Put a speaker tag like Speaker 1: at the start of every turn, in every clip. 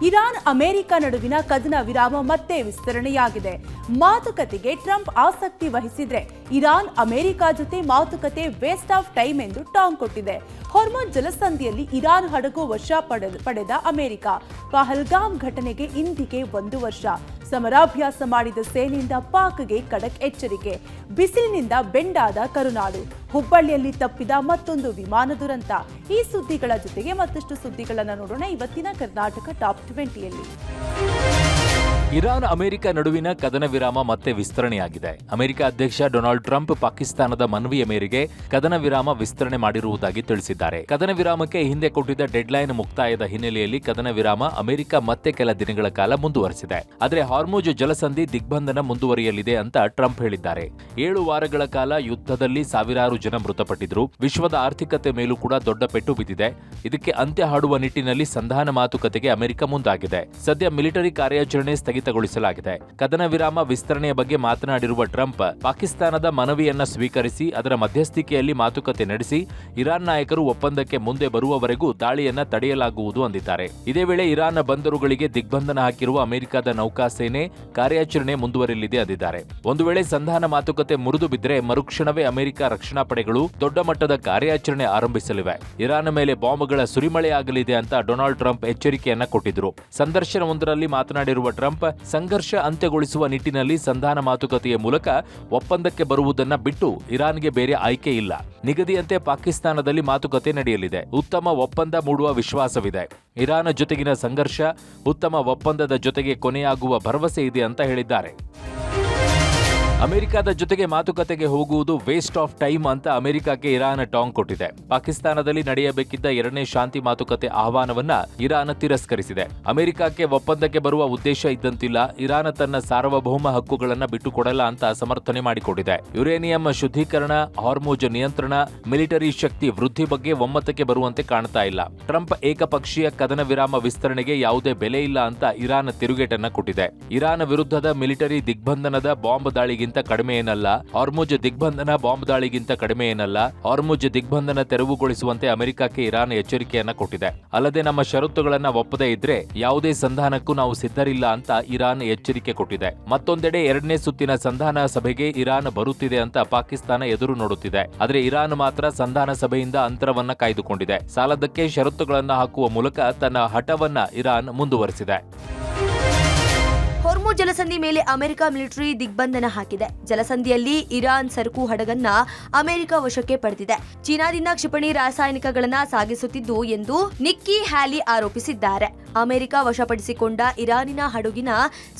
Speaker 1: Iran America ನಡುವಿನ ಕದನ ವಿರಾಮ ಮತ್ತೆ ವಿಸ್ತರಣೆಯಾಗಿದೆ. ಮಾತುಕತೆಗೆ ಟ್ರಂಪ್ ಆಸಕ್ತಿ ವಹಿಸಿದ್ರೆ ಇರಾನ್ ಅಮೆರಿಕ ಜೊತೆ ಮಾತುಕತೆ ವೇಸ್ಟ್ ಆಫ್ ಟೈಮ್ ಎಂದು ಟಾಂಗ್ ಕೊಟ್ಟಿದೆ. ಹಾರ್ಮುಜ್ ಜಲಸಂಧಿಯಲ್ಲಿ ಇರಾನ್ ಹಡಗು ವಶ ಪಡೆದ ಅಮೆರಿಕ. ಪಹಲ್ಗಾಮ್ ಘಟನೆಗೆ ಇಂದಿಗೆ 1 ವರ್ಷ. ಸಮರಾಭ್ಯಾಸ ಮಾಡಿದ ಸೇನೆಯಿಂದ ಪಾಕ್ಗೆ ಖಡಕ್ ಎಚ್ಚರಿಕೆ. ಬಿಸಿಲಿನಿಂದ ಬೆಂಡಾದ ಕರುನಾಡು. ಹುಬ್ಬಳ್ಳಿಯಲ್ಲಿ ತಪ್ಪಿದ ಮತ್ತೊಂದು ವಿಮಾನ ದುರಂತ. ಈ ಸುದ್ದಿಗಳ ಜೊತೆಗೆ ಮತ್ತಷ್ಟು ಸುದ್ದಿಗಳನ್ನು ನೋಡೋಣ ಇವತ್ತಿನ ಕರ್ನಾಟಕ ಟಾಪ್ 20ಯಲ್ಲಿ.
Speaker 2: ಇರಾನ್ ಅಮೆರಿಕ ನಡುವಿನ ಕದನ ವಿರಾಮ ಮತ್ತೆ ವಿಸ್ತರಣೆಯಾಗಿದೆ. ಅಮೆರಿಕ ಅಧ್ಯಕ್ಷ ಡೊನಾಲ್ಡ್ ಟ್ರಂಪ್ ಪಾಕಿಸ್ತಾನದ ಮನವಿಯ ಮೇರೆಗೆ ಕದನ ವಿರಾಮ ವಿಸ್ತರಣೆ ಮಾಡಿರುವುದಾಗಿ ತಿಳಿಸಿದ್ದಾರೆ. ಕದನ ವಿರಾಮಕ್ಕೆ ಹಿಂದೆ ಕೊಟ್ಟಿದ್ದ ಡೆಡ್ಲೈನ್ ಮುಕ್ತಾಯದ ಹಿನ್ನೆಲೆಯಲ್ಲಿ ಕದನ ವಿರಾಮ ಅಮೆರಿಕ ಮತ್ತೆ ಕೆಲ ದಿನಗಳ ಕಾಲ ಮುಂದುವರೆಸಿದೆ. ಆದರೆ ಹಾರ್ಮುಜ್ ಜಲಸಂಧಿ ದಿಗ್ಬಂಧನ ಮುಂದುವರಿಯಲಿದೆ ಅಂತ ಟ್ರಂಪ್ ಹೇಳಿದ್ದಾರೆ. 7 ವಾರಗಳ ಕಾಲ ಯುದ್ಧದಲ್ಲಿ ಸಾವಿರಾರು ಜನ ಮೃತಪಟ್ಟಿದ್ರು. ವಿಶ್ವದ ಆರ್ಥಿಕತೆ ಮೇಲೂ ಕೂಡ ದೊಡ್ಡ ಪೆಟ್ಟು ಬಿದ್ದಿದೆ. ಇದಕ್ಕೆ ಅಂತ್ಯ ಹಾಡುವ ನಿಟ್ಟಿನಲ್ಲಿ ಸಂಧಾನ ಮಾತುಕತೆಗೆ ಅಮೆರಿಕ ಮುಂದಾಗಿದೆ. ಸದ್ಯ ಮಿಲಿಟರಿ ಕಾರ್ಯಾಚರಣೆ ಸ್ಥಗಿತಗೊಳಿಸಲಾಗಿದೆ. ಕದನ ವಿರಾಮ ವಿಸ್ತರಣೆಯ ಬಗ್ಗೆ ಮಾತನಾಡಿರುವ ಟ್ರಂಪ್, ಪಾಕಿಸ್ತಾನದ ಮನವಿಯನ್ನ ಸ್ವೀಕರಿಸಿ ಅದರ ಮಧ್ಯಸ್ಥಿಕೆಯಲ್ಲಿ ಮಾತುಕತೆ ನಡೆಸಿ ಇರಾನ್ ನಾಯಕರು ಒಪ್ಪಂದಕ್ಕೆ ಮುಂದೆ ಬರುವವರೆಗೂ ದಾಳಿಯನ್ನ ತಡೆಯಲಾಗುವುದು ಅಂದಿದ್ದಾರೆ. ಇದೇ ವೇಳೆ ಇರಾನ್ ಬಂದರುಗಳಿಗೆ ದಿಗ್ಬಂಧನ ಹಾಕಿರುವ ಅಮೆರಿಕದ ನೌಕಾಸೇನೆ ಕಾರ್ಯಾಚರಣೆ ಮುಂದುವರಿಯಲಿದೆ ಅಂದಿದ್ದಾರೆ. ಒಂದು ವೇಳೆ ಸಂಧಾನ ಮಾತುಕತೆ ಮುರಿದು ಬಿದ್ದರೆ ಮರುಕ್ಷಣವೇ ಅಮೆರಿಕ ರಕ್ಷಣಾ ಪಡೆಗಳು ದೊಡ್ಡ ಮಟ್ಟದ ಕಾರ್ಯಾಚರಣೆ ಆರಂಭಿಸಲಿವೆ. ಇರಾನ್ ಮೇಲೆ ಬಾಂಬ್ಗಳ ಸುರಿಮಳೆಯಾಗಲಿದೆ ಅಂತ ಡೊನಾಲ್ಡ್ ಟ್ರಂಪ್ ಎಚ್ಚರಿಕೆಯನ್ನ ಕೊಟ್ಟಿದ್ರು. ಸಂದರ್ಶನವೊಂದರಲ್ಲಿ ಮಾತನಾಡಿರುವ ಟ್ರಂಪ್, ಸಂಘರ್ಷ ಅಂತ್ಯಗೊಳಿಸುವ ನಿಟ್ಟಿನಲ್ಲಿ ಸಂಧಾನ ಮಾತುಕತೆಯ ಮೂಲಕ ಒಪ್ಪಂದಕ್ಕೆ ಬರುವುದನ್ನ ಬಿಟ್ಟು ಇರಾನ್ಗೆ ಬೇರೆ ಆಯ್ಕೆ ಇಲ್ಲ. ನಿಗದಿಯಂತೆ ಪಾಕಿಸ್ತಾನದಲ್ಲಿ ಮಾತುಕತೆ ನಡೆಯಲಿದೆ. ಉತ್ತಮ ಒಪ್ಪಂದ ಮೂಡುವ ವಿಶ್ವಾಸವಿದೆ. ಇರಾನ್ ಜೊತೆಗಿನ ಸಂಘರ್ಷ ಉತ್ತಮ ಒಪ್ಪಂದದ ಜೊತೆಗೆ ಕೊನೆಯಾಗುವ ಭರವಸೆ ಇದೆ ಅಂತ ಹೇಳಿದ್ದಾರೆ. ಅಮೆರಿಕದ ಜೊತೆಗೆ ಮಾತುಕತೆಗೆ ಹೋಗುವುದು ವೇಸ್ಟ್ ಆಫ್ ಟೈಮ್ ಅಂತ ಅಮೆರಿಕಕ್ಕೆ ಇರಾನ್ ಟಾಂಗ್ ಕೊಟ್ಟಿದೆ. ಪಾಕಿಸ್ತಾನದಲ್ಲಿ ನಡೆಯಬೇಕಿದ್ದ 2ನೇ ಶಾಂತಿ ಮಾತುಕತೆ ಆಹ್ವಾನವನ್ನ ಇರಾನ್ ತಿರಸ್ಕರಿಸಿದೆ. ಅಮೆರಿಕಕ್ಕೆ ಒಪ್ಪಂದಕ್ಕೆ ಬರುವ ಉದ್ದೇಶ ಇದ್ದಂತಿಲ್ಲ. ಇರಾನ್ ತನ್ನ ಸಾರ್ವಭೌಮ ಹಕ್ಕುಗಳನ್ನ ಬಿಟ್ಟುಕೊಡಲ್ಲ ಅಂತ ಸಮರ್ಥನೆ ಮಾಡಿಕೊಂಡಿದೆ. ಯುರೇನಿಯಂ ಶುದ್ಧೀಕರಣ, ಹಾರ್ಮುಜ್ ನಿಯಂತ್ರಣ, ಮಿಲಿಟರಿ ಶಕ್ತಿ ವೃದ್ಧಿ ಬಗ್ಗೆ ಒಮ್ಮತಕ್ಕೆ ಬರುವಂತೆ ಕಾಣ್ತಾ ಇಲ್ಲ. ಟ್ರಂಪ್ ಏಕಪಕ್ಷೀಯ ಕದನ ವಿರಾಮ ವಿಸ್ತರಣೆಗೆ ಯಾವುದೇ ಬೆಲೆ ಇಲ್ಲ ಅಂತ ಇರಾನ್ ತಿರುಗೇಟನ್ನ ಕೊಟ್ಟಿದೆ. ಇರಾನ್ ವಿರುದ್ಧದ ಮಿಲಿಟರಿ ದಿಗ್ಬಂಧನದ ಬಾಂಬ್ ದಾಳಿಗೆ ಕಡಿಮೆ ಏನಲ್ಲ. ಹಾರ್ಮುಜ್ ದಿಗ್ಬಂಧನ ಬಾಂಬ್ ದಾಳಿಗಿಂತ ಕಡಿಮೆ ಏನಲ್ಲ. ಹಾರ್ಮುಜ್ ದಿಗ್ಬಂಧನ ತೆರವುಗೊಳಿಸುವಂತೆ ಅಮೆರಿಕಕ್ಕೆ ಇರಾನ್ ಎಚ್ಚರಿಕೆಯನ್ನ ಕೊಟ್ಟಿದೆ. ಅಲ್ಲದೆ ನಮ್ಮ ಷರತ್ತುಗಳನ್ನ ಒಪ್ಪದೇ ಇದ್ರೆ ಯಾವುದೇ ಸಂಧಾನಕ್ಕೂ ನಾವು ಸಿದ್ಧರಿಲ್ಲ ಅಂತ ಇರಾನ್ ಎಚ್ಚರಿಕೆ ಕೊಟ್ಟಿದೆ. ಮತ್ತೊಂದೆಡೆ 2ನೇ ಸುತ್ತಿನ ಸಂಧಾನ ಸಭೆಗೆ ಇರಾನ್ ಬರುತ್ತಿದೆ ಅಂತ ಪಾಕಿಸ್ತಾನ ಎದುರು ನೋಡುತ್ತಿದೆ. ಆದರೆ ಇರಾನ್ ಮಾತ್ರ ಸಂಧಾನ ಸಭೆಯಿಂದ ಅಂತರವನ್ನ ಕಾಯ್ದುಕೊಂಡಿದೆ. ಸಾಲದಕ್ಕೆ ಷರತ್ತುಗಳನ್ನ ಹಾಕುವ ಮೂಲಕ ತನ್ನ ಹಠವನ್ನ ಇರಾನ್ ಮುಂದುವರೆಸಿದೆ.
Speaker 3: ಹಾರ್ಮುಜ್ ಜಲಸಂಧಿ ಮೇಲೆ ಅಮೆರಿಕ ಮಿಲಿಟರಿ ದಿಗ್ಬಂಧನ ಹಾಕಿದೆ. ಜಲಸಂಧಿಯಲ್ಲಿ ಇರಾನ್ ಸರಕು ಹಡಗನ್ನ ಅಮೆರಿಕ ವಶಕ್ಕೆ ಪಡೆದಿದೆ. ಚೀನಾದಿಂದ ಕ್ಷಿಪಣಿ ರಾಸಾಯನಿಕಗಳನ್ನ ಸಾಗಿಸುತ್ತಿದ್ದು ಎಂದು ನಿಕ್ಕಿ ಹ್ಯಾಲಿ ಆರೋಪಿಸಿದ್ದಾರೆ. ಅಮೆರಿಕ ವಶಪಡಿಸಿಕೊಂಡ ಇರಾನಿನ ಹಡಗಿನ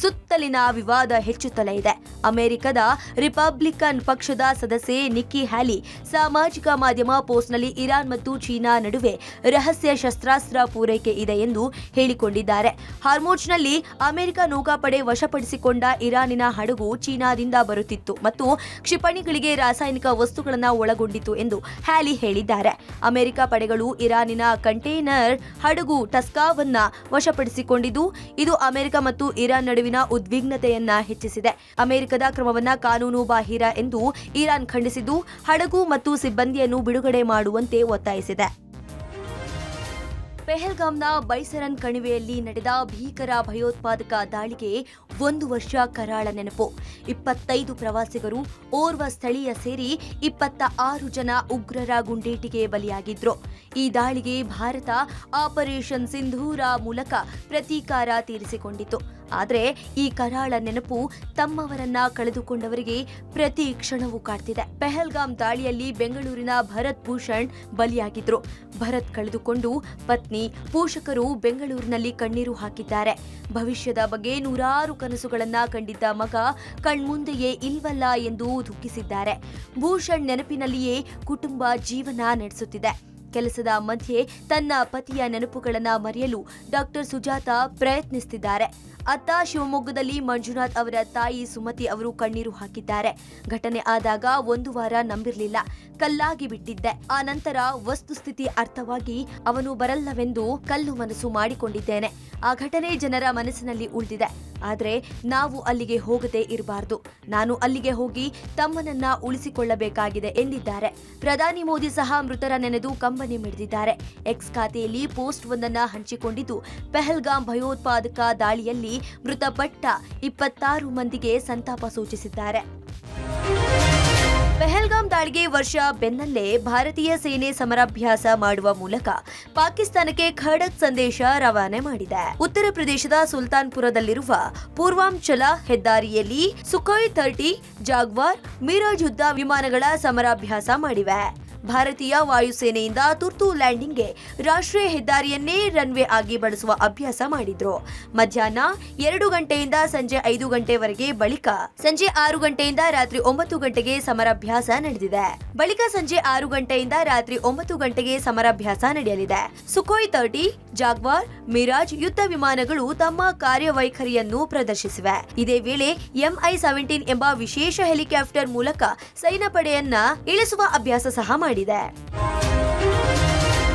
Speaker 3: ಸುತ್ತಲಿನ ವಿವಾದ ಹೆಚ್ಚುತ್ತಲೇ ಇದೆ. ಅಮೆರಿಕದ ರಿಪಬ್ಲಿಕನ್ ಪಕ್ಷದ ಸದಸ್ಯೆ ನಿಕ್ಕಿ ಹ್ಯಾಲಿ ಸಾಮಾಜಿಕ ಮಾಧ್ಯಮ ಪೋಸ್ಟ್ನಲ್ಲಿ ಇರಾನ್ ಮತ್ತು ಚೀನಾ ನಡುವೆ ರಹಸ್ಯ ಶಸ್ತ್ರಾಸ್ತ್ರ ಪೂರೈಕೆ ಇದೆ ಎಂದು ಹೇಳಿಕೊಂಡಿದ್ದಾರೆ. ಹಾರ್ಮುಜ್ನಲ್ಲಿ ಅಮೆರಿಕ ನೌಕಾಪಡೆ ವಶಪಡಿಸಿಕೊಂಡ ಇರಾನಿನ ಹಡಗು ಚೀನಾದಿಂದ ಬರುತ್ತಿತ್ತು ಮತ್ತು ಕ್ಷಿಪಣಿಗಳಿಗೆ ರಾಸಾಯನಿಕ ವಸ್ತುಗಳನ್ನು ಒಳಗೊಂಡಿತ್ತು ಎಂದು ಹ್ಯಾಲಿ ಹೇಳಿದ್ದಾರೆ. ಅಮೆರಿಕ ಪಡೆಗಳು ಇರಾನಿನ ಕಂಟೇನರ್ ಹಡಗು ಟಸ್ಕಾವನ್ನ ವಶಪಡಿಸಿಕೊಂಡಿದ್ದು ಇದು ಅಮೆರಿಕ ಮತ್ತು ಇರಾನ್ ನಡುವಿನ ಉದ್ವಿಗ್ನತೆಯನ್ನ ಹೆಚ್ಚಿಸಿದೆ. ಅಮೆರಿಕದ ಕ್ರಮವನ್ನ ಕಾನೂನು ಬಾಹಿರ ಎಂದು ಇರಾನ್ ಖಂಡಿಸಿದ್ದು ಹಡಗು ಮತ್ತು ಸಿಬ್ಬಂದಿಯನ್ನು ಬಿಡುಗಡೆ ಮಾಡುವಂತೆ ಒತ್ತಾಯಿಸಿದೆ. ಪೆಹಲ್ಗಾಮ್ನ ಬೈಸರನ್ ಕಣಿವೆಯಲ್ಲಿ ನಡೆದ ಭೀಕರ ಭಯೋತ್ಪಾದಕ ದಾಳಿಗೆ 1 ವರ್ಷ ಕರಾಳ ನೆನಪು. 25 ಪ್ರವಾಸಿಗರು, ಓರ್ವ ಸ್ಥಳೀಯ ಸೇರಿ 26 ಜನ ಉಗ್ರರ ಗುಂಡೇಟಿಗೆ ಬಲಿಯಾಗಿದ್ರು. ಈ ದಾಳಿಗೆ ಭಾರತ ಆಪರೇಷನ್ ಸಿಂಧೂರ ಮೂಲಕ ಪ್ರತೀಕಾರ ತೀರಿಸಿಕೊಂಡಿತು. ಆದರೆ ಈ ಕರಾಳ ನೆನಪು ತಮ್ಮವರನ್ನ ಕಳೆದುಕೊಂಡವರಿಗೆ ಪ್ರತಿ ಕ್ಷಣವೂ ಕಾಡ್ತಿದೆ. ಪೆಹಲ್ಗಾಮ್ ದಾಳಿಯಲ್ಲಿ ಬೆಂಗಳೂರಿನ ಭರತ್ ಭೂಷಣ್ ಬಲಿಯಾಗಿದ್ರು. ಭರತ್ ಕಳೆದುಕೊಂಡು ಪತ್ನಿ, ಪೋಷಕರು ಬೆಂಗಳೂರಿನಲ್ಲಿ ಕಣ್ಣೀರು ಹಾಕಿದ್ದಾರೆ. ಭವಿಷ್ಯದ ಬಗ್ಗೆ ನೂರಾರು ಕನಸುಗಳನ್ನ ಕಂಡಿದ್ದ ಮಗ ಕಣ್ಮುಂದೆಯೇ ಇಲ್ವಲ್ಲ ಎಂದು ದುಃಖಿಸಿದ್ದಾರೆ. ಭೂಷಣ್ ನೆನಪಿನಲ್ಲಿಯೇ ಕುಟುಂಬ ಜೀವನ ನಡೆಸುತ್ತಿದೆ. ಕೆಲಸದ ಮಧ್ಯೆ ತನ್ನ ಪತಿಯ ನೆನಪುಗಳನ್ನ ಮರೆಯಲು ಡಾಕ್ಟರ್ ಸುಜಾತ ಪ್ರಯತ್ನಿಸುತ್ತಿದ್ದಾರೆ. ಅತ್ತ ಶಿವಮೊಗ್ಗದಲ್ಲಿ ಮಂಜುನಾಥ್ ಅವರ ತಾಯಿ ಸುಮತಿ ಅವರು ಕಣ್ಣೀರು ಹಾಕಿದ್ದಾರೆ. ಘಟನೆ ಆದಾಗ 1 ವಾರ ನಂಬಿರಲಿಲ್ಲ, ಕಲ್ಲಾಗಿ ಬಿಟ್ಟಿದ್ದೆ. ಆ ನಂತರ ವಸ್ತುಸ್ಥಿತಿ ಅರ್ಥವಾಗಿ ಅವನು ಬರಲ್ಲವೆಂದು ಕಲ್ಲು ಮನಸ್ಸು ಮಾಡಿಕೊಂಡಿದ್ದೇನೆ. ಆ ಘಟನೆ ಜನರ ಮನಸ್ಸಿನಲ್ಲಿ ಉಳಿದಿದೆ. ಆದ್ರೆ ನಾವು ಅಲ್ಲಿಗೆ ಹೋಗದೆ ಇರಬಾರದು. ನಾನು ಅಲ್ಲಿಗೆ ಹೋಗಿ ತಮ್ಮನನ್ನ ಉಳಿಸಿಕೊಳ್ಳಬೇಕಾಗಿದೆ ಎಂದಿದ್ದಾರೆ. ಪ್ರಧಾನಿ ಮೋದಿ ಸಹ ಮೃತರ ನೆನೆದು ಕಂಬನಿ ಮಿಡಿದಿದ್ದಾರೆ. ಎಕ್ಸ್ ಖಾತೆಯಲ್ಲಿ ಪೋಸ್ಟ್ ಒಂದನ್ನ ಹಂಚಿಕೊಂಡಿದ್ದು, ಪೆಹಲ್ಗಾಮ್ ಭಯೋತ್ಪಾದಕ ದಾಳಿಯಲ್ಲಿ ಮೃತಪಟ್ಟ 26 ಮಂದಿಗೆ ಸಂತಾಪ ಸೂಚಿಸಿದ್ದಾರೆ. ಪೆಹಲ್ಗಾಮ್ ದಾಳಿಗೆ ವರ್ಷ ಬೆನ್ನಲ್ಲೇ ಭಾರತೀಯ ಸೇನೆ ಸಮರಾಭ್ಯಾಸ ಮಾಡುವ ಮೂಲಕ ಪಾಕಿಸ್ತಾನಕ್ಕೆ ಖಡಕ್ ಸಂದೇಶ ರವಾನೆ ಮಾಡಿದೆ. ಉತ್ತರ ಪ್ರದೇಶದ ಸುಲ್ತಾನ್ಪುರದಲ್ಲಿರುವ ಪೂರ್ವಾಂಚಲ ಹೆದ್ದಾರಿಯಲ್ಲಿ ಸುಖೋಯ್ 30, ಜಾಗ್ವಾರ್, ಮಿರಾಜ್ ಯುದ್ಧ ವಿಮಾನಗಳ ಸಮರಾಭ್ಯಾಸ ಮಾಡಿವೆ. ಭಾರತೀಯ ವಾಯುಸೇನೆಯಿಂದ ತುರ್ತು ಲ್ಯಾಂಡಿಂಗ್ಗೆ ರಾಷ್ಟ್ರೀಯ ಹೆದ್ದಾರಿಯನ್ನೇ ರನ್ವೇ ಆಗಿ ಬಳಸುವ ಅಭ್ಯಾಸ ಮಾಡಿದ್ರು. ಮಧ್ಯಾಹ್ನ 2 ಗಂಟೆಯಿಂದ ಸಂಜೆ 5 ಗಂಟೆವರೆಗೆ, ಬಳಿಕ ಸಂಜೆ 6 ಗಂಟೆಯಿಂದ ರಾತ್ರಿ 9 ಗಂಟೆಗೆ ಸಮರಾಭ್ಯಾಸ ನಡೆದಿದೆ. ಬಳಿಕ ಸಂಜೆ 6 ಗಂಟೆಯಿಂದ ರಾತ್ರಿ 9 ಗಂಟೆಗೆ ಸಮರಾಭ್ಯಾಸ ನಡೆಯಲಿದೆ. ಸುಖೋಯ್ 30, ಜಾಗ್ವಾರ್, ಮಿರಾಜ್ ಯುದ್ಧ ವಿಮಾನಗಳು ತಮ್ಮ ಕಾರ್ಯವೈಖರಿಯನ್ನು ಪ್ರದರ್ಶಿಸಿವೆ. ಇದೇ ವೇಳೆ MI-17 ಎಂಬ ವಿಶೇಷ ಹೆಲಿಕಾಪ್ಟರ್ ಮೂಲಕ ಸೈನ್ಯ ಪಡೆಯನ್ನ ಇಳಿಸುವ ಅಭ್ಯಾಸ ಸಹ ಮಾಡಿದೆ.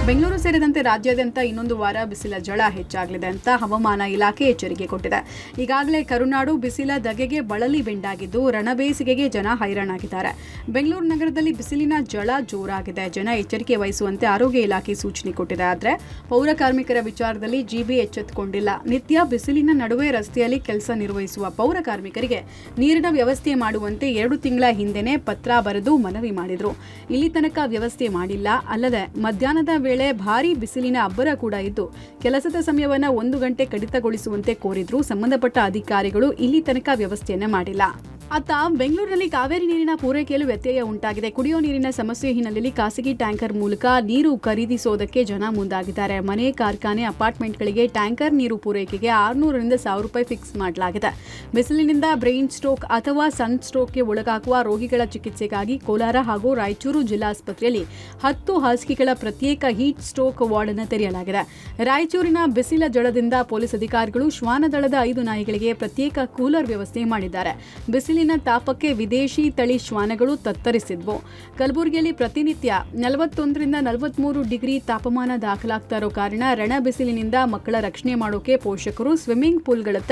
Speaker 4: ಬೆಂಗಳೂರು ಸೇರಿದಂತೆ ರಾಜ್ಯಾದ್ಯಂತ ಇನ್ನೊಂದು ವಾರ ಬಿಸಿಲ ಝಳ ಹೆಚ್ಚಾಗಲಿದೆ ಅಂತ ಹವಾಮಾನ ಇಲಾಖೆ ಎಚ್ಚರಿಕೆ ಕೊಟ್ಟಿದೆ. ಈಗಾಗಲೇ ಕರುನಾಡು ಬಿಸಿಲ ಧಗೆಗೆ ಬಳಲಿ ಬೆಂಡಾಗಿದ್ದು, ರಣಬೇಸಿಗೆಗೆ ಜನ ಹೈರಾಣಾಗಿದ್ದಾರೆ. ಬೆಂಗಳೂರು ನಗರದಲ್ಲಿ ಬಿಸಿಲಿನ ಝಳ ಜೋರಾಗಿದೆ. ಜನ ಎಚ್ಚರಿಕೆ ವಹಿಸುವಂತೆ ಆರೋಗ್ಯ ಇಲಾಖೆ ಸೂಚನೆ ಕೊಟ್ಟಿದೆ. ಆದರೆ ಪೌರ ಕಾರ್ಮಿಕರ ವಿಚಾರದಲ್ಲಿ GB ಎಚ್ಚೆತ್ತುಕೊಂಡಿಲ್ಲ. ನಿತ್ಯ ಬಿಸಿಲಿನ ನಡುವೆ ರಸ್ತೆಯಲ್ಲಿ ಕೆಲಸ ನಿರ್ವಹಿಸುವ ಪೌರ ಕಾರ್ಮಿಕರಿಗೆ ನೀರಿನ ವ್ಯವಸ್ಥೆ ಮಾಡುವಂತೆ 2 ತಿಂಗಳ ಹಿಂದೆನೇ ಪತ್ರ ಬರೆದು ಮನವಿ ಮಾಡಿದ್ರು. ಇಲ್ಲಿ ತನಕ ವ್ಯವಸ್ಥೆ ಮಾಡಿಲ್ಲ. ಅಲ್ಲದೆ ಮಧ್ಯಾಹ್ನದ ವೇಳೆ ಭಾರೀ ಬಿಸಿಲಿನ ಅಬ್ಬರ ಕೂಡ ಇದ್ದು, ಕೆಲಸದ ಸಮಯವನ್ನು 1 ಗಂಟೆ ಕಡಿತಗೊಳಿಸುವಂತೆ ಕೋರಿದ್ರು. ಸಂಬಂಧಪಟ್ಟ ಅಧಿಕಾರಿಗಳು ಇಲ್ಲಿ ತನಕ ವ್ಯವಸ್ಥೆಯನ್ನ ಮಾಡಿಲ್ಲ. ಅತ್ತ ಬೆಂಗಳೂರಿನಲ್ಲಿ ಕಾವೇರಿ ನೀರಿನ ಪೂರೈಕೆಯಲ್ಲೂ ವ್ಯತ್ಯಯ ಉಂಟಾಗಿದೆ. ಕುಡಿಯೋ ನೀರಿನ ಸಮಸ್ಯೆ ಹಿನ್ನೆಲೆಯಲ್ಲಿ ಖಾಸಗಿ ಟ್ಯಾಂಕರ್ ಮೂಲಕ ನೀರು ಖರೀದಿಸೋದಕ್ಕೆ ಜನ ಮುಂದಾಗಿದ್ದಾರೆ. ಮನೆ, ಕಾರ್ಖಾನೆ, ಅಪಾರ್ಟ್ಮೆಂಟ್ಗಳಿಗೆ ಟ್ಯಾಂಕರ್ ನೀರು ಪೂರೈಕೆಗೆ 600 ರಿಂದ 1000 ರೂಪಾಯಿ ಫಿಕ್ಸ್ ಮಾಡಲಾಗಿದೆ. ಬಿಸಿಲಿನಿಂದ ಬ್ರೈನ್ ಸ್ಟ್ರೋಕ್ ಅಥವಾ ಸನ್ ಸ್ಟ್ರೋಕ್ಗೆ ಒಳಗಾಗುವ ರೋಗಿಗಳ ಚಿಕಿತ್ಸೆಗಾಗಿ ಕೋಲಾರ ಹಾಗೂ ರಾಯಚೂರು ಜಿಲ್ಲಾಸ್ಪತ್ರೆಯಲ್ಲಿ 10 ಹಾಸಿಗೆಗಳ ಪ್ರತ್ಯೇಕ ಹೀಟ್ ಸ್ಟ್ರೋಕ್ ವಾರ್ಡ್ ಅನ್ನು ತೆರೆಯಲಾಗಿದೆ. ರಾಯಚೂರಿನ ಬಿಸಿಲ ಝಳದಿಂದ ಪೊಲೀಸ್ ಅಧಿಕಾರಿಗಳು ಶ್ವಾನದಳದ 5 ನಾಯಿಗಳಿಗೆ ಪ್ರತ್ಯೇಕ ಕೂಲರ್ ವ್ಯವಸ್ಥೆ ಮಾಡಿದ್ದಾರೆ. ಬಿಸಿಲಿನ ತಾಪಕ್ಕೆ ವಿದೇಶಿ ತಳಿ ಶ್ವಾನಗಳು ತತ್ತರಿಸಿದ್ವು. ಕಲಬುರಗಿಯಲ್ಲಿ ಪ್ರತಿನಿತ್ಯ 41 ರಿಂದ 43 ಡಿಗ್ರಿ ತಾಪಮಾನ ದಾಖಲಾಗ್ತಾ ಇರೋ ಕಾರಣ ರಣ ಬಿಸಿಲಿನಿಂದ ಮಕ್ಕಳ ರಕ್ಷಣೆ ಮಾಡೋಕೆ ಪೋಷಕರು ಸ್ವಿಮ್ಮಿಂಗ್ ಪೂಲ್ಗಳತ್ತ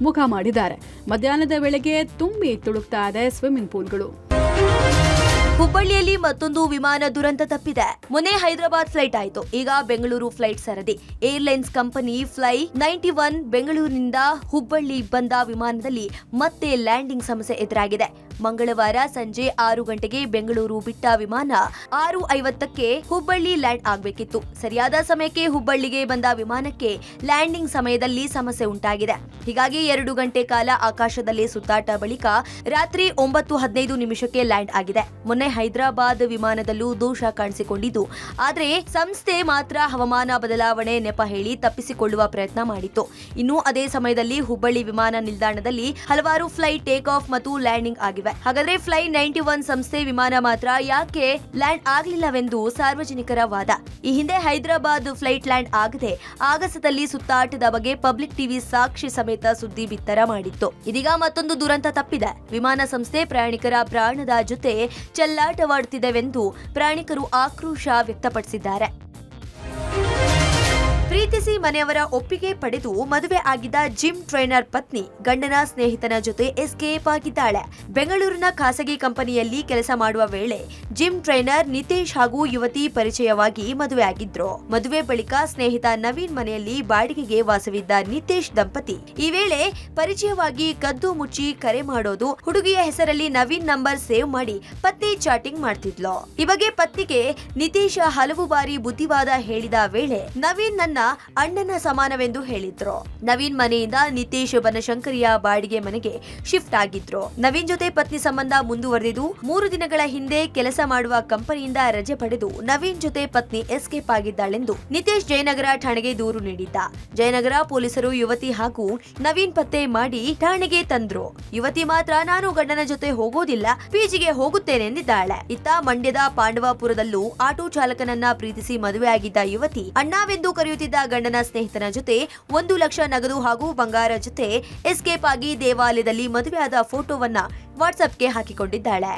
Speaker 4: ಮುಖ ಮಾಡಿದ್ದಾರೆ. ಮಧ್ಯಾಹ್ನದ ವೇಳೆಗೆ ತುಂಬಿ ತುಳುಕ್ತಾ ಇದೆ ಸ್ವಿಮ್ಮಿಂಗ್ ಪೂಲ್ಗಳು.
Speaker 3: ಹುಬ್ಬಳ್ಳಿಯಲ್ಲಿ ಮತ್ತೊಂದು ವಿಮಾನ ದುರಂತ ತಪ್ಪಿದೆ. ಮೊನ್ನೆ ಹೈದರಾಬಾದ್ ಫ್ಲೈಟ್ ಆಯಿತು. ಈಗ ಬೆಂಗಳೂರು ಫ್ಲೈಟ್ ಸರದಿ. ಏರ್ಲೈನ್ಸ್ ಕಂಪನಿ ಫ್ಲೈ 91 ಬೆಂಗಳೂರಿನಿಂದ ಹುಬ್ಬಳ್ಳಿ ಬಂದ ವಿಮಾನದಲ್ಲಿ ಮತ್ತೆ ಲ್ಯಾಂಡಿಂಗ್ ಸಮಸ್ಯೆ ಎದುರಾಗಿದೆ. ಮಂಗಳವಾರ ಸಂಜೆ 6 ಗಂಟೆಗೆ ಬೆಂಗಳೂರು ಬಿಟ್ಟ ವಿಮಾನ 6:50ಕ್ಕೆ ಹುಬ್ಬಳ್ಳಿ ಲ್ಯಾಂಡ್ ಆಗಬೇಕಿತ್ತು. ಸರಿಯಾದ ಸಮಯಕ್ಕೆ ಹುಬ್ಬಳ್ಳಿಗೆ ಬಂದ ವಿಮಾನಕ್ಕೆ ಲ್ಯಾಂಡಿಂಗ್ ಸಮಯದಲ್ಲಿ ಸಮಸ್ಯೆ ಉಂಟಾಗಿದೆ. ಹೀಗಾಗಿ 2 ಗಂಟೆ ಕಾಲ ಆಕಾಶದಲ್ಲಿ ಸುತ್ತಾಟ ಬಳಿಕ ರಾತ್ರಿ 9:15 ಲ್ಯಾಂಡ್ ಆಗಿದೆ. ಮೊನ್ನೆ ಹೈದರಾಬಾದ್ ವಿಮಾನದಲ್ಲೂ ದೋಷ ಕಾಣಿಸಿಕೊಂಡಿದ್ದು, ಆದರೆ ಸಂಸ್ಥೆ ಮಾತ್ರ ಹವಾಮಾನ ಬದಲಾವಣೆ ನೆಪ ಹೇಳಿ ತಪ್ಪಿಸಿಕೊಳ್ಳುವ ಪ್ರಯತ್ನ ಮಾಡಿತ್ತು. ಇನ್ನು ಅದೇ ಸಮಯದಲ್ಲಿ ಹುಬ್ಬಳ್ಳಿ ವಿಮಾನ ನಿಲ್ದಾಣದಲ್ಲಿ ಹಲವಾರು ಫ್ಲೈಟ್ ಟೇಕ್ ಆಫ್ ಮತ್ತು ಲ್ಯಾಂಡಿಂಗ್ ಆಗಿವೆ. ಹಾಗಾದ್ರೆ ಫ್ಲೈ 91 ಸಂಸ್ಥೆ ವಿಮಾನ ಮಾತ್ರ ಯಾಕೆ ಲ್ಯಾಂಡ್ ಆಗಲಿಲ್ಲವೆಂದು ಸಾರ್ವಜನಿಕರ ವಾದ. ಈ ಹಿಂದೆ ಹೈದರಾಬಾದ್ ಫ್ಲೈಟ್ ಲ್ಯಾಂಡ್ ಆಗದೆ ಆಗಸದಲ್ಲಿ ಸುತ್ತಾಟದ ಬಗ್ಗೆ ಪಬ್ಲಿಕ್ ಟಿವಿ ಸಾಕ್ಷಿ ಸಮೇತ ಸುದ್ದಿ ಬಿತ್ತರ ಮಾಡಿತ್ತು. ಇದೀಗ ಮತ್ತೊಂದು ದುರಂತ ತಪ್ಪಿದೆ. ವಿಮಾನ ಸಂಸ್ಥೆ ಪ್ರಯಾಣಿಕರ ಪ್ರಾಣದ ಜೊತೆ ಚೆಲ್ಲಾಟವಾಡುತ್ತಿದೆವೆಂದು ಪ್ರಯಾಣಿಕರು ಆಕ್ರೋಶ ವ್ಯಕ್ತಪಡಿಸಿದ್ದಾರೆ. ಪ್ರೀತಿಸಿ ಮನೆಯವರ ಒಪ್ಪಿಗೆ ಪಡೆದು ಮದುವೆ ಆಗಿದ್ದ ಜಿಮ್ ಟ್ರೈನರ್ ಪತ್ನಿ ಗಂಡನ ಸ್ನೇಹಿತನ ಜೊತೆ ಎಸ್ಕೇಪ್ ಆಗಿದ್ದಾಳೆ. ಬೆಂಗಳೂರಿನ ಖಾಸಗಿ ಕಂಪನಿಯಲ್ಲಿ ಕೆಲಸ ಮಾಡುವ ವೇಳೆ ಜಿಮ್ ಟ್ರೈನರ್ ನಿತೇಶ್ ಹಾಗೂ ಯುವತಿ ಪರಿಚಯವಾಗಿ ಮದುವೆ ಆಗಿದ್ರು. ಮದುವೆ ಬಳಿಕ ಸ್ನೇಹಿತ ನವೀನ್ ಮನೆಯಲ್ಲಿ ಬಾಡಿಗೆಗೆ ವಾಸವಿದ್ದ ನಿತೇಶ್ ದಂಪತಿ ಈ ವೇಳೆ ಪರಿಚಯವಾಗಿ ಕದ್ದು ಮುಚ್ಚಿ ಕರೆ ಮಾಡೋದು, ಹುಡುಗಿಯ ಹೆಸರಲ್ಲಿ ನವೀನ್ ನಂಬರ್ ಸೇವ್ ಮಾಡಿ ಪತ್ನಿ ಚಾಟಿಂಗ್ ಮಾಡ್ತಿದ್ಲು. ಈ ಬಗ್ಗೆ ಪತ್ನಿಗೆ ನಿತೇಶ್ ಹಲವು ಬಾರಿ ಬುದ್ಧಿವಾದ ಹೇಳಿದ ವೇಳೆ ನವೀನ್ ನನ್ನ ಅಣ್ಣನ ಸಮಾನವೆಂದು ಹೇಳಿದ್ರು. ನವೀನ್ ಮನೆಯಿಂದ ನಿತೇಶ್ ಬನಶಂಕರಿಯ ಬಾಡಿಗೆ ಮನೆಗೆ ಶಿಫ್ಟ್ ಆಗಿದ್ರು. ನವೀನ್ ಜೊತೆ ಪತ್ನಿ ಸಂಬಂಧ ಮುಂದುವರೆದಿದ್ದು 3 ದಿನಗಳ ಹಿಂದೆ ಕೆಲಸ ಮಾಡುವ ಕಂಪನಿಯಿಂದ ರಜೆ ಪಡೆದು ನವೀನ್ ಜೊತೆ ಪತ್ನಿ ಎಸ್ಕೇಪ್ ಆಗಿದ್ದಾಳೆಂದು ನಿತೇಶ್ ಜಯನಗರ ಠಾಣೆಗೆ ದೂರು ನೀಡಿದ್ದ. ಜಯನಗರ ಪೊಲೀಸರು ಯುವತಿ ಹಾಗೂ ನವೀನ್ ಪತ್ತೆ ಮಾಡಿ ಠಾಣೆಗೆ ತಂದ್ರು. ಯುವತಿ ಮಾತ್ರ ನಾನು ಗಂಡನ ಜೊತೆ ಹೋಗೋದಿಲ್ಲ, ಪಿಜಿಗೆ ಹೋಗುತ್ತೇನೆ ಎಂದಿದ್ದಾಳೆ. ಇತ್ತ ಮಂಡ್ಯದ ಪಾಂಡವಪುರದಲ್ಲೂ ಆಟೋ ಚಾಲಕನನ್ನ ಪ್ರೀತಿಸಿ ಮದುವೆ ಆಗಿದ್ದ ಯುವತಿ ಅಣ್ಣವೆಂದು ಕರೆಯುತ್ತಿದ್ದ ಗಂಡನ ಸ್ನೇಹಿತನ ಜೊತೆ 1 ಲಕ್ಷ ನಗದು ಹಾಗೂ ಬಂಗಾರ ಜೊತೆ ಎಸ್ಕೇಪ್ ಆಗಿ ದೇವಾಲಯದಲ್ಲಿ ಮದುವೆಯಾದ ಫೋಟೋವನ್ನ ವಾಟ್ಸ್ಆಪ್ಗೆ ಹಾಕಿಕೊಂಡಿದ್ದಾಳೆ.